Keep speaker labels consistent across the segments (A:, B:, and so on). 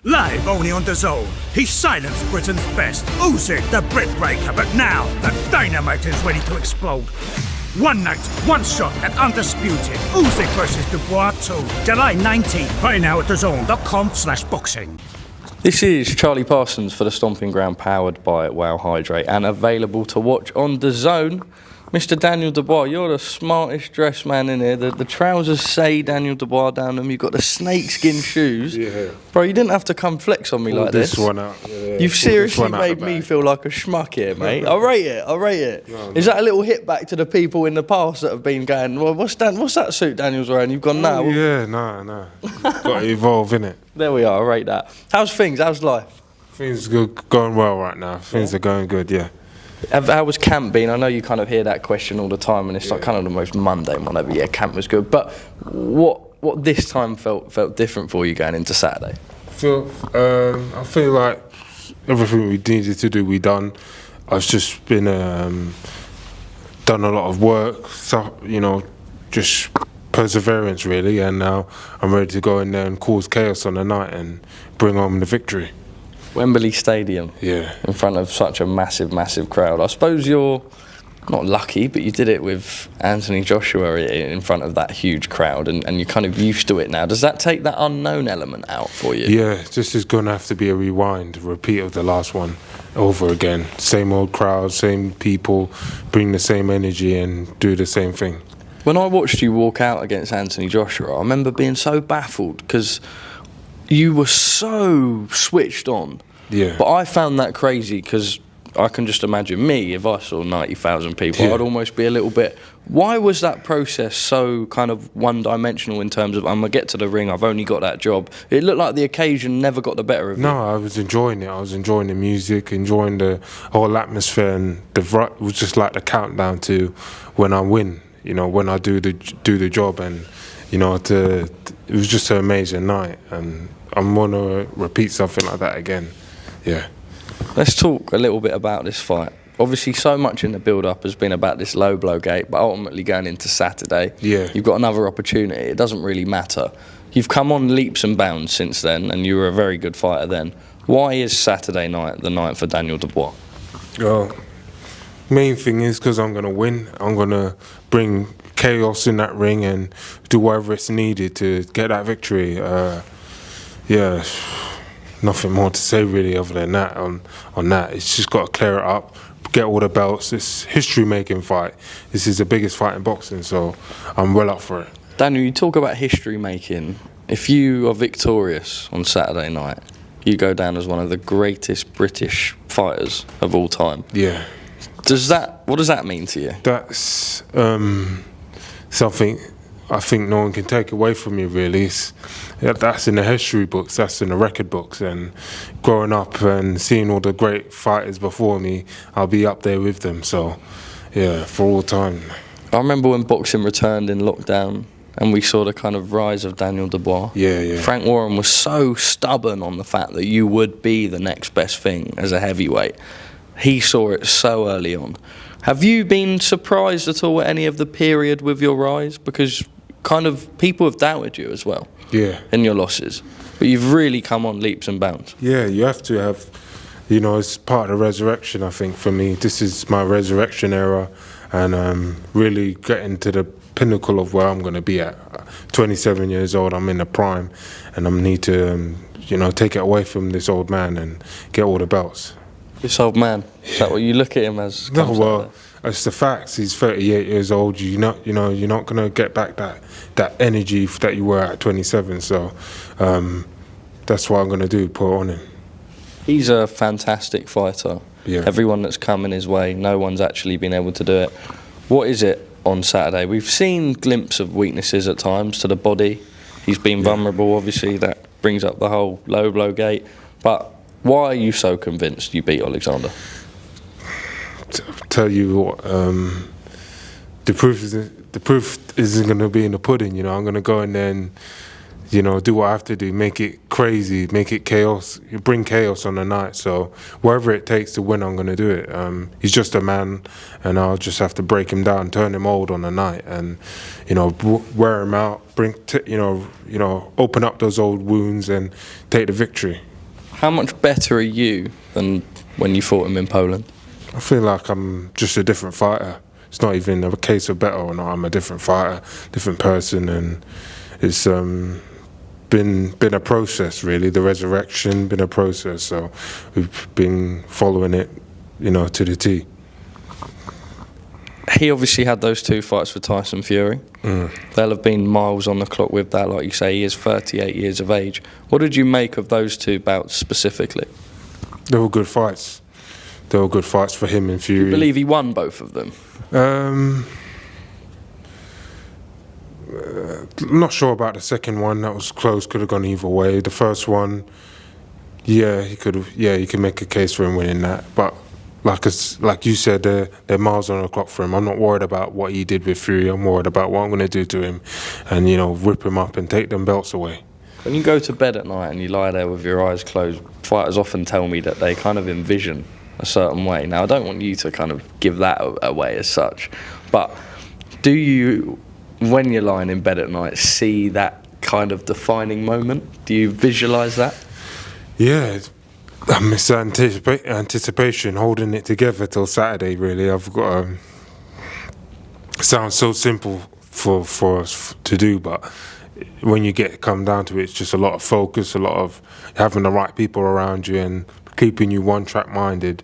A: Live only on DAZN. He silenced Britain's best. Usyk, the Brit breaker, but now the dynamite is ready to explode. One night, one shot at Undisputed. Usyk versus Dubois 2. July 19th. Buy now at DAZN.com/boxing.
B: This is Charlie Parsons for the Stomping Ground, powered by Wow Hydrate and available to watch on DAZN. Mr. Daniel Dubois, you're the smartest dressed man in here. The trousers say Daniel Dubois down them. You've got the snakeskin shoes.
C: Yeah.
B: Bro, you didn't have to come flex on me like this.
C: This one out. Yeah,
B: You've seriously made me feel like a schmuck here, mate. I rate it. No. Is that a little hit back to the people in the past that have been going, well, what's that suit Daniel's wearing? You've gone, no.
C: Yeah, no. Got to evolve, innit?
B: There we are, I rate that. How's things? How's life?
C: Things are going well right now. Things are going good, yeah.
B: How was camp been? I know you kind of hear that question all the time, and it's like kind of the most mundane one ever. Yeah, camp was good, but what this time felt different for you going into Saturday?
C: I feel like everything we needed to do, we done. I've just been done a lot of work, so just perseverance really, and now I'm ready to go in there and cause chaos on the night and bring home the victory.
B: Wembley Stadium, in front of such a massive crowd. I suppose you're not lucky, but you did it with Anthony Joshua in front of that huge crowd, and you're kind of used to it now. Does that take that unknown element out for you?
C: Yeah, this is going to have to be a repeat of the last one over again. Same old crowd, same people, bring the same energy and do the same thing.
B: When I watched you walk out against Anthony Joshua, I remember being so baffled because you were so switched on.
C: Yeah.
B: But I found that crazy because I can just imagine me, if I saw 90,000 people, I'd almost be a little bit... Why was that process so kind of one-dimensional in terms of, I'm going to get to the ring, I've only got that job? It looked like the occasion never got the better of you.
C: No, I was enjoying it. I was enjoying the music, enjoying the whole atmosphere, and it was just like the countdown to when I win, when I do the job, and, it was just an amazing night, and I'm going to repeat something like that again. Yeah.
B: Let's talk a little bit about this fight. Obviously, so much in the build-up has been about this low blow gate, but ultimately going into Saturday, you've got another opportunity. It doesn't really matter. You've come on leaps and bounds since then, and you were a very good fighter then. Why is Saturday night the night for Daniel Dubois?
C: Well, main thing is because I'm going to win. I'm going to bring chaos in that ring and do whatever it's needed to get that victory. Nothing more to say really other than that on that. It's just got to clear it up, get all the belts. It's history-making fight. This is the biggest fight in boxing, so I'm well up for it.
B: Daniel, you talk about history-making. If you are victorious on Saturday night, you go down as one of the greatest British fighters of all time.
C: Yeah.
B: What does that mean to you?
C: That's something I think no one can take away from you, really. That's in the history books, that's in the record books, and growing up and seeing all the great fighters before me, I'll be up there with them, so yeah, for all time.
B: I remember when boxing returned in lockdown and we saw the kind of rise of Daniel Dubois.
C: Yeah.
B: Frank Warren was so stubborn on the fact that you would be the next best thing as a heavyweight. He saw it so early on. Have you been surprised at all at any of the period with your rise? Because kind of people have doubted you as well.
C: Yeah.
B: In your losses. But you've really come on leaps and bounds.
C: Yeah, you have to have, it's part of the resurrection, I think, for me. This is my resurrection era, and really getting to the pinnacle of where I'm going to be at. 27 years old, I'm in the prime, and I need to, take it away from this old man and get all the belts.
B: This old man? Is that what you look at him as?
C: No, well, it's the facts. He's 38 years old. You're not going to get back that energy that you were at 27. So that's what I'm going to do. Put it on him.
B: He's a fantastic fighter.
C: Yeah.
B: Everyone that's come in his way, no one's actually been able to do it. What is it on Saturday? We've seen glimpses of weaknesses at times to the body. He's been vulnerable. Obviously, that brings up the whole low blow gate. But why are you so convinced you beat Oleksandr?
C: Tell you what, the proof isn't going to be in the pudding. I'm going to go in there and do what I have to do, make it crazy, make it chaos, bring chaos on the night. So whatever it takes to win, I'm going to do it. He's just a man, and I'll just have to break him down, turn him old on the night, and wear him out, open up those old wounds and take the victory.
B: How much better are you than when you fought him in Poland?
C: I feel like I'm just a different fighter. It's not even a case of better or not. I'm a different fighter, different person, and it's been a process, really. The resurrection been a process, so we've been following it, you know, to the T.
B: He obviously had those 2 fights with Tyson Fury. They'll have been miles on the clock with that, like you say. He is 38 years of age. What did you make of those 2 bouts specifically?
C: They were good fights. They were good fights for him and Fury.
B: Do you believe he won both of them?
C: I'm not sure about the second one. That was close. Could have gone either way. The first one, yeah, he could have. Yeah, you can make a case for him winning that. But like you said, they're miles on the clock for him. I'm not worried about what he did with Fury. I'm worried about what I'm going to do to him, and you know, rip him up and take them belts away.
B: When you go to bed at night and you lie there with your eyes closed, fighters often tell me that they kind of envision a certain way. Now, I don't want you to kind of give that away as such, but do you, when you're lying in bed at night, see that kind of defining moment? Do you visualise that?
C: Yeah, I miss anticipation, holding it together till Saturday, really. I've got it sounds so simple for us to do, but when you come down to it, it's just a lot of focus, a lot of having the right people around you and keeping you one-track minded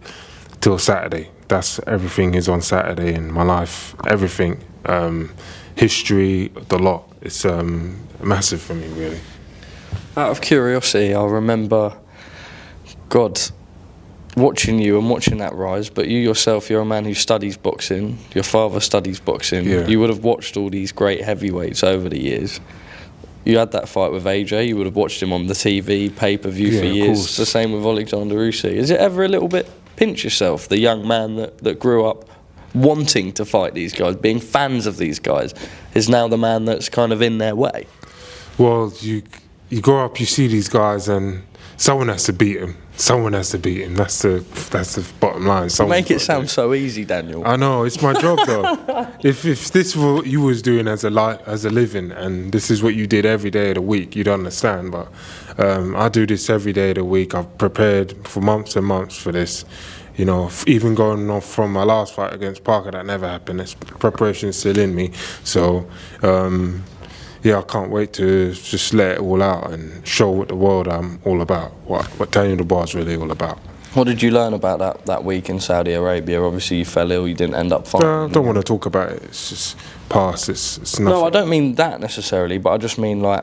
C: till Saturday. That's everything is on Saturday in my life. Everything, history, the lot. It's massive for me, really.
B: Out of curiosity, I remember, God, watching you and watching that rise, but you yourself, you're a man who studies boxing. Your father studies boxing.
C: Yeah.
B: You would have watched all these great heavyweights over the years. You had that fight with AJ, you would have watched him on the TV, pay-per-view for years. It's the same with Oleksandr Usyk. Is it ever a little bit pinch yourself, the young man that grew up wanting to fight these guys, being fans of these guys, is now the man that's kind of in their way?
C: Well, you grow up, you see these guys, and someone has to beat them. Someone has to beat him. That's the bottom line.
B: Make it sound so easy, Daniel.
C: I know, it's my job though. If this is what you was doing as a living, and this is what you did every day of the week, you'd understand. But I do this every day of the week. I've prepared for months and months for this. You know, even going off from my last fight against Parker, that never happened. This preparation's still in me. So. Yeah, I can't wait to just let it all out and show what the world I'm all about, what Daniel Dubois is really all about.
B: What did you learn about that week in Saudi Arabia? Obviously, you fell ill, you didn't end up fighting.
C: I don't want to talk about it. It's just past. It's nothing.
B: No, I don't mean that necessarily, but I just mean, like,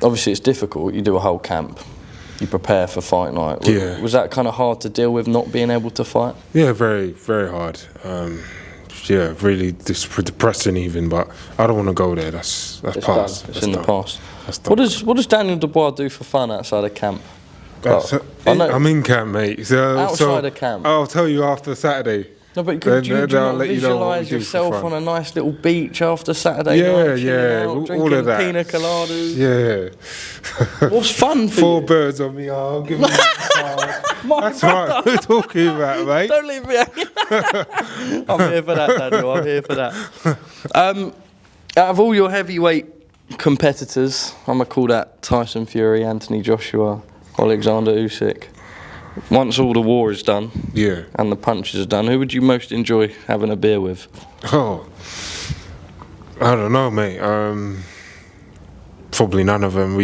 B: obviously it's difficult. You do a whole camp. You prepare for fight night.
C: Yeah.
B: Was that kind of hard to deal with, not being able to fight?
C: Yeah, very, very hard. Yeah, really depressing even, but I don't want to go there. That's past.
B: It's in the past. What does Daniel Dubois do for fun outside of camp?
C: I'm in camp, mate.
B: Outside of camp.
C: I'll tell you after Saturday.
B: No, but could you not visualise yourself on a nice little beach after Saturday night?
C: Yeah,
B: out,
C: all of that.
B: Pina coladas.
C: Yeah.
B: What's fun for
C: 4
B: you?
C: birds on me arm. Give me That's what we're talking about, mate.
B: Don't leave me hanging. I'm here for that, Daniel. I'm here for that. Out of all your heavyweight competitors, I'm going to call that Tyson Fury, Anthony Joshua, Oleksandr Usyk. Once all the war is done, and the punches are done, who would you most enjoy having a beer with?
C: Oh, I don't know, mate. Probably none of them.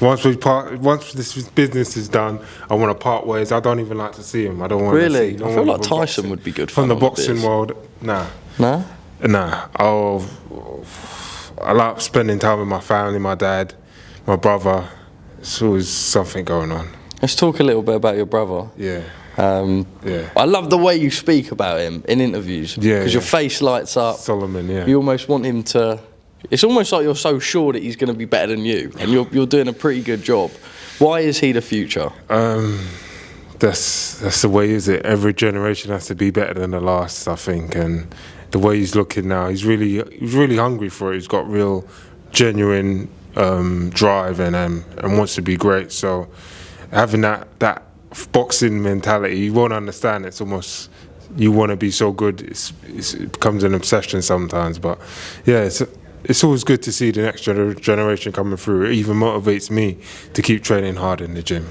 C: Once this business is done, I want to part ways. I don't even like to see him. I don't want to see.
B: Really? I feel like Tyson would be good
C: from the boxing world. Nah. I like spending time with my family, my dad, my brother. It's always something going on.
B: Let's talk a little bit about your brother. I love the way you speak about him in interviews. Because your face lights up.
C: Solomon,
B: You almost want him to... It's almost like you're so sure that he's going to be better than you, and you're doing a pretty good job. Why is he the future?
C: That's the way, is it? Every generation has to be better than the last, I think. And the way he's looking now, he's really hungry for it. He's got real, genuine drive and wants to be great. So having that boxing mentality, you won't understand. It's almost, you want to be so good. It becomes an obsession sometimes. But yeah, it's always good to see the next generation coming through. It even motivates me to keep training hard in the gym.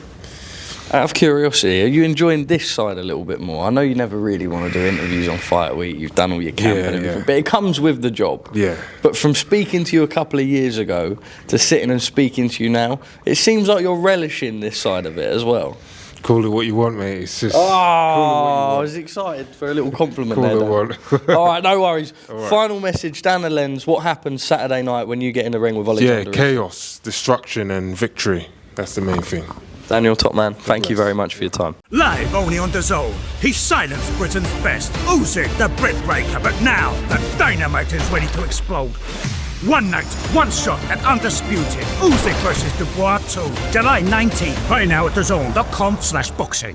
B: Out of curiosity, are you enjoying this side a little bit more? I know you never really want to do interviews on Fight Week. You've done all your camp and everything, but it comes with the job.
C: Yeah.
B: But from speaking to you a couple of years ago to sitting and speaking to you now, it seems like you're relishing this side of it as well.
C: Call it what you want, mate. It's just.
B: I was excited for a little compliment there. All right, no worries. Right. Final message down the lens. What happens Saturday night when you get in the ring with Oleksandr?
C: Yeah, chaos, destruction, and victory. That's the main thing.
B: Daniel, top man, thank you very much for your time.
A: Live only on DAZN. He silenced Britain's best. Usyk, the Brit breaker, but now the dynamite is ready to explode. One night, one shot at Undisputed. Usyk versus Dubois 2. July 19th. Buy now at DAZN.com/boxing.